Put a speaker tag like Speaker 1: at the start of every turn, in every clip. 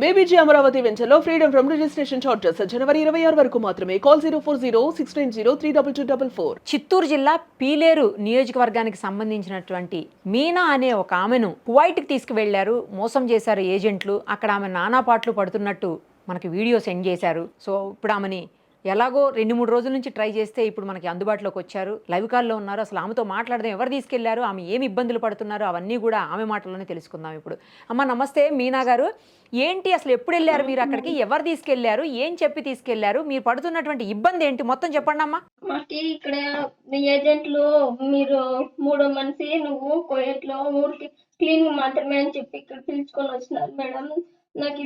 Speaker 1: బేబీజీ అమరావతి వెంచర్లో freedom from registration charges జనవరి 26 వరకు మాత్రమే. కాల్ 04069032244.
Speaker 2: చిత్తూరు జిల్లా పీలేరు నియోజకవర్గానికి సంబంధించినటువంటి మీనా అనే ఒక ఆమెను కువైట్కి తీసుకువెళ్లారు, మోసం చేశారు ఏజెంట్లు. అక్కడ ఆమె నానా పాటలు పడుతున్నట్టు మనకి వీడియో సెండ్ చేశారు. సో ఇప్పుడు ఆమెని ఎలాగో 2-3 రోజుల నుంచి ట్రై చేస్తే ఇప్పుడు మనకి అందుబాటులోకి వచ్చారు, లైవ్ కాల్లో ఉన్నారు. అసలు ఆమెతో మాట్లాడదాం, ఎవరు తీసుకెళ్లారు, ఆమె ఏమి ఇబ్బందులు పడుతున్నారు, అవన్నీ కూడా ఆమె మాటల్లోనే తెలుసుకుందాం ఇప్పుడు. అమ్మ నమస్తే మీనా గారు, ఏంటి అసలు ఎప్పుడు వెళ్ళారు మీరు అక్కడికి, ఎవరు తీసుకెళ్లారు, ఏం చెప్పి తీసుకెళ్లారు, మీరు పడుతున్నటువంటి ఇబ్బంది ఏంటి మొత్తం చెప్పండి అమ్మా.
Speaker 3: మాకి ఇక్కడ ఏజెంట్లు మీరు మూడో మనిషి నువ్వు కోయట్ లో ఊరికి క్లీన్ మాత్రమే అని చెప్పి ఇక్కడ పిలుచుకొని వచ్చినారు మేడం. నాకు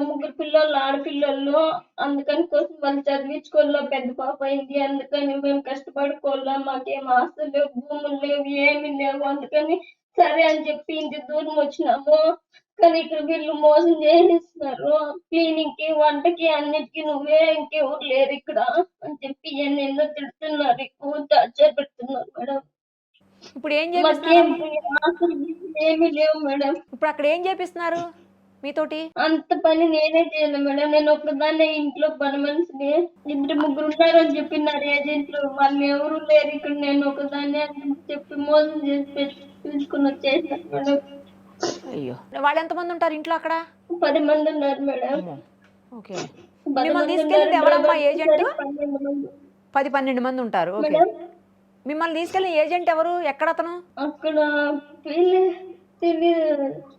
Speaker 3: ముగ్గురు పిల్లలు ఆడపిల్లలు, అందుకని కోసం వాళ్ళు చదివించుకోవాలా, పెద్ద పాప అయింది, అందుకని మేము కష్టపడుకోవాలా, మాకేం ఆస్తులు లేవు, భూములు లేవు, ఏమి లేవు, అందుకని సరే అని చెప్పి ఇంత దూరం వచ్చినాము. కానీ ఇక్కడ వీళ్ళు మోసం చేసేస్తున్నారు, క్లీనింగ్ కి వంటకి అన్నిటికీ నువ్వే, ఇంకెవరు లేరు ఇక్కడ అని చెప్పి ఎన్నెన్నో తిడుతున్నారు, ఎక్కువ టార్చర్ పెడుతున్నారు మేడం.
Speaker 2: ఇప్పుడు ఏం
Speaker 3: మాకేం
Speaker 2: చేపిస్తున్నారు,
Speaker 3: ఆస్తులు ఏమీ లేవు మేడం.
Speaker 2: ఇప్పుడు అక్కడ ఏం చేపిస్తున్నారు మీతోటి?
Speaker 3: అంత పని నేనే చేయాలి మేడం, నేను ఒక్కదాన్నే ఇంట్లో పని మనిషిని. ముగ్గురు ఉన్నారని చెప్పినారు ఏజెంట్లు, వాళ్ళు ఎవరు లేరు ఇక్కడ, నేను ఒకదాన్నే అని చెప్పి మోసం చేసి పిలుచుకుని వచ్చేసాను మేడం.
Speaker 2: అయ్యో, వాళ్ళు ఎంతమంది ఉంటారు ఇంట్లో అక్కడ?
Speaker 3: 10 మంది ఉన్నారు మేడం.
Speaker 2: ఓకే,
Speaker 3: 10
Speaker 2: మిమ్మల్ని
Speaker 3: మంది
Speaker 2: తీసుకెళ్ళింది
Speaker 3: ఉన్నారు
Speaker 2: ఎవరమ్మా
Speaker 3: మేడం.
Speaker 2: ఏజెంట్?
Speaker 3: 12 మంది
Speaker 2: 10-12 మంది ఉంటారు. Okay,
Speaker 3: madam.
Speaker 2: మిమ్మల్ని తీసుకెళ్ళిన ఏజెంట్ ఎవరు, ఎక్కడ అతను?
Speaker 3: అక్కడ తెలియదు,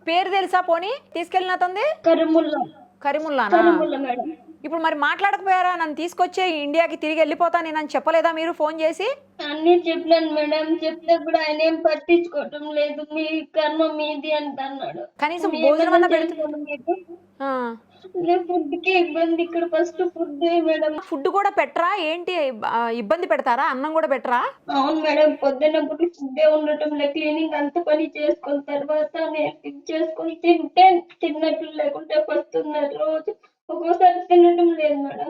Speaker 2: పేరు తెలుసా పోనీ తీసుకెళ్ళిన అతనిది?
Speaker 3: కరీముల్లా.
Speaker 2: కరీముల్లానా?
Speaker 3: కరీముల్లా మేడం.
Speaker 2: ఇప్పుడు మరి మాట్లాడకపోయారా, నన్ను తీసుకొచ్చే ఇండియాకి తిరిగి వెళ్ళిపోతా నేను చెప్పలేదా మీరు ఫోన్ చేసి?
Speaker 3: అన్ని చెప్పాను మేడం, చెప్తే కూడా ఆయన ఏం పట్టించుకోవటం లేదు, మీ కర్మ మీది అంటున్నాడు.
Speaker 2: కనీసం భోజనం అన్న పెడుతున్నారు?
Speaker 3: ఫుడ్ కి ఇబ్బంది ఇక్కడ, ఫస్ట్ ఫుడ్ మేడం.
Speaker 2: ఫుడ్ కూడా పెట్టరా ఏంటి, ఇబ్బంది పెడతారా, అన్నం కూడా పెట్టరా?
Speaker 3: అవును మేడం, పొద్దున్నప్పుడు ఫుడ్డే ఉండటం లేదు, క్లీనింగ్ అంత పని చేసుకున్న తర్వాత నేను చేసుకుని తింటే తిన్నట్లు, లేకుంటే వస్తున్నారు రోజు. ఒక్కోసారి తినడం లేదు మేడం,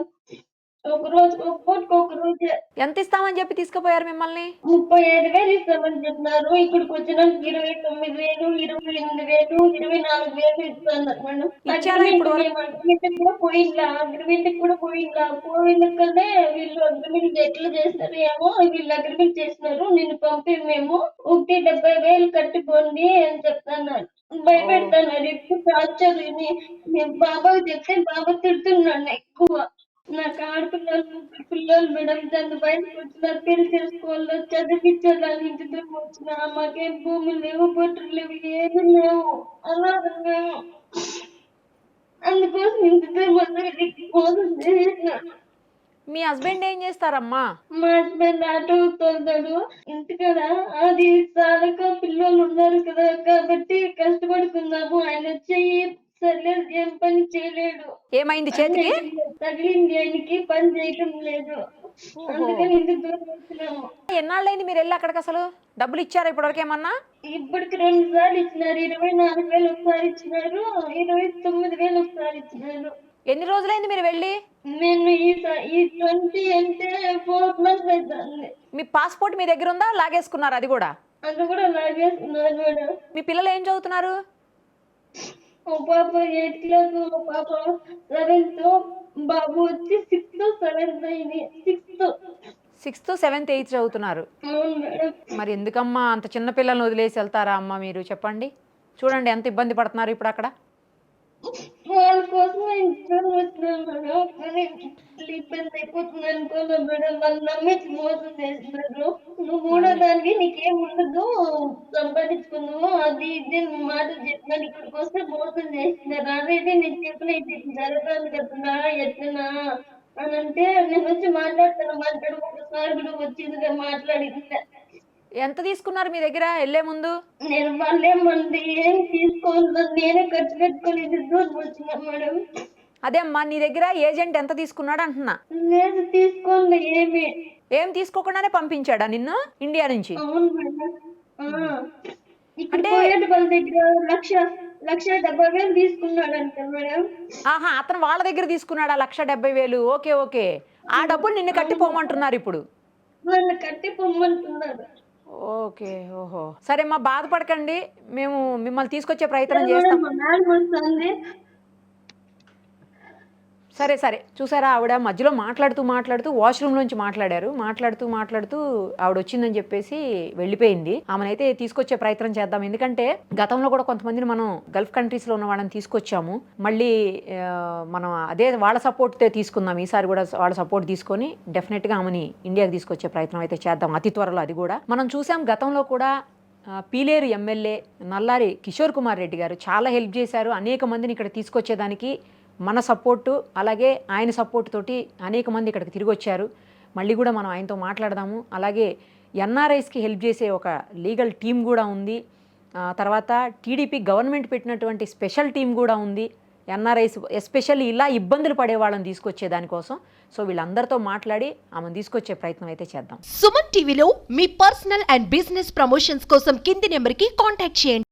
Speaker 3: ఒక రోజు ఒక రోజు.
Speaker 2: ఎంత ఇస్తామని చెప్పి తీసుకుపోయారు మిమ్మల్ని?
Speaker 3: 35,000 ఇస్తామని చెప్పినారు, ఇక్కడికి వచ్చినాక 29,000, 28,000, 24,000 ఇస్తున్నారు మేడం. అగ్రిమెంట్ కూడా పోయిందా, పోయినాకనే వీళ్ళు అగ్రిమెంట్ ఎట్లా చేస్తారు ఏమో, వీళ్ళు అగ్రిమెంట్ చేసినారు, నిన్ను పంపి మేము 70,000 కట్టిపోండి అని చెప్తున్నారు, భయపెడతాన్నారు. ఎక్కువ టార్చర్. నేను బాబాకి చెప్తే బాబా తిడుతున్నాను ఎక్కువ. నాకు పిల్లలు మేడం, దాన్ని బయటకు వచ్చిన పెళ్లి చేసుకోవాలి, చదివించాలని ఇంటి దగ్గర వచ్చిన, మాకేం భూములు లేవు, బొట్టులు లేవు, ఏమి లేవు, అలా మేము అందుకోసం ఇంటి దగ్గర మోసం చేసినాడు.
Speaker 2: మీ హస్బెండ్ ఏం చేస్తారమ్మా?
Speaker 3: మా హస్బెండ్ ఆటో తోలుతాడు ఇంటికాడ, అది చాలక పిల్లలు ఉన్నారు కదా కాబట్టి కష్టపడుతున్నాము. ఆయన చెయ్యి సర్లేదు, ఏం పని చేయలేడు.
Speaker 2: ఏమైంది చేతికి?
Speaker 3: తగిలింది, ఆయనకి పని చేయటం లేదు, అందుకని ఇంటి దూరం వచ్చినాము.
Speaker 2: ఎన్నాళ్ళైంది మీరు వెళ్ళి అక్కడికి, అసలు డబ్బులు ఇచ్చారా ఇప్పటివరకు ఏమన్నా?
Speaker 3: ఇప్పటికి 2 సార్లు ఇచ్చినారు, 24,000 ఒకసారి ఇచ్చినారు, 29,000 ఒకసారి ఇచ్చినారు.
Speaker 2: ఎన్ని రోజులైంది మీరు వెళ్ళి?
Speaker 3: నేను ఈ 20 అంటే 4 months అవుతుంది.
Speaker 2: మీ పాస్పోర్ట్ మీ దగ్గర ఉందా, లాగేసుకున్నారు అది కూడా?
Speaker 3: అది కూడా లాగేస్తున్నారు మేడం.
Speaker 2: మీ పిల్లలు ఏం చదువుతున్నారు?
Speaker 3: ఓ పాప 8th క్లాస్, ఓ పాప 7th, బాబు వచ్చి 6th, 7th అయింది.
Speaker 2: 6th, 7th, 8th చదువుతున్నారు.
Speaker 3: అవును మేడం.
Speaker 2: మరి ఎందుకమ్మా అంత చిన్న పిల్లల్ని వదిలేసి వెళ్తారా అమ్మా మీరు, చెప్పండి. చూడండి ఎంత ఇబ్బంది పడుతున్నారు ఇప్పుడు అక్కడ.
Speaker 3: వాళ్ళ కోసం ఇంట్లో వచ్చినాను మేడం, కానీ ఇబ్బంది అయిపోతుంది అనుకోలే మేడం. వాళ్ళు నమ్మించి మోసం చేస్తున్నారు. నువ్వు కూడా దానికి నీకేం ఉండదు, సంపాదించుకున్నావు, అది ఇది మాటలు చెప్పినారు, ఇక్కడికి వస్తే మోసం చేస్తున్నారు. ఆల్రెడీ నేను చెప్పిన ఇది జరగాలి కదా ఎట్లనా అని అంటే, నేను వచ్చి మాట్లాడు ఒకసారి కూడా వచ్చిందిగా మాట్లాడింది.
Speaker 2: ఎంత తీసుకున్నారు మీ దగ్గర వెళ్ళే ముందు?
Speaker 3: నేను వాళ్ళేమంది ఏం తీసుకోవాలి, నేనే ఖర్చు పెట్టుకొని దూరం వచ్చినా మేడం.
Speaker 2: అదే అమ్మా, నీ దగ్గర ఏజెంట్ ఎంత తీసుకున్నాడు అంటున్నా.
Speaker 3: లేదు తీసుకోండి,
Speaker 2: ఏం తీసుకోకుండానే పంపించాడా నిన్ను ఇండియా నుంచి?
Speaker 3: అవును మేడం. ఇక్కడ పోయేటి వాళ్ళ దగ్గర 1,70,000 తీసుకున్నాడంట మేడం.
Speaker 2: ఆహా, అతను వాళ్ళ దగ్గర తీసుకున్నాడా 1,70,000? ఓకే ఓకే, ఆ డబ్బులు నిన్ను కట్టిపోమంటున్నారు ఇప్పుడు.
Speaker 3: వాళ్ళు కట్టి పొమ్మంటున్నారు.
Speaker 2: ఓకే, ఓహో, సరే అమ్మా బాధపడకండి, మేము మిమ్మల్ని తీసుకొచ్చే ప్రయత్నం చేస్తాం. సరే సరే చూసారా, ఆవిడ మధ్యలో మాట్లాడుతూ వాష్రూమ్ నుంచి మాట్లాడుతూ ఆవిడ వచ్చిందని చెప్పేసి వెళ్ళిపోయింది. ఆమెనైతే తీసుకొచ్చే ప్రయత్నం చేద్దాం, ఎందుకంటే గతంలో కూడా కొంతమందిని మనం గల్ఫ్ కంట్రీస్లో ఉన్న వాళ్ళని తీసుకొచ్చాము. మళ్ళీ మనం అదే వాళ్ళ సపోర్ట్తో తీసుకుందాం. ఈసారి కూడా వాళ్ళ సపోర్ట్ తీసుకొని డెఫినెట్గా ఆమెని ఇండియాకి తీసుకొచ్చే ప్రయత్నం అయితే చేద్దాం అతి త్వరలో. అది కూడా మనం చూసాం, గతంలో కూడా పీలేరు ఎమ్మెల్యే నల్లారి కిషోర్ కుమార్ రెడ్డి గారు చాలా హెల్ప్ చేశారు. అనేక మందిని ఇక్కడ తీసుకొచ్చేదానికి మన సపోర్టు అలాగే ఆయన సపోర్ట్ తోటి అనేక మంది ఇక్కడికి తిరిగి వచ్చారు. మళ్ళీ కూడా మనం ఆయనతో మాట్లాడదాము. అలాగే ఎన్ఆర్ఐస్కి హెల్ప్ చేసే ఒక లీగల్ టీం కూడా ఉంది. తర్వాత టీడీపీ గవర్నమెంట్ పెట్టినటువంటి స్పెషల్ టీం కూడా ఉంది. ఎన్ఆర్ఐస్ ఎస్పెషల్లీ ఇలా ఇబ్బందులు పడే వాళ్ళని తీసుకొచ్చే దానికోసం. సో వీళ్ళందరితో మాట్లాడి ఆమెను తీసుకొచ్చే ప్రయత్నం అయితే చేద్దాం.
Speaker 4: సుమన్ టీవీలో మీ పర్సనల్ అండ్ బిజినెస్ ప్రమోషన్స్ కోసం కింది నెంబర్కి కాంటాక్ట్ చేయండి.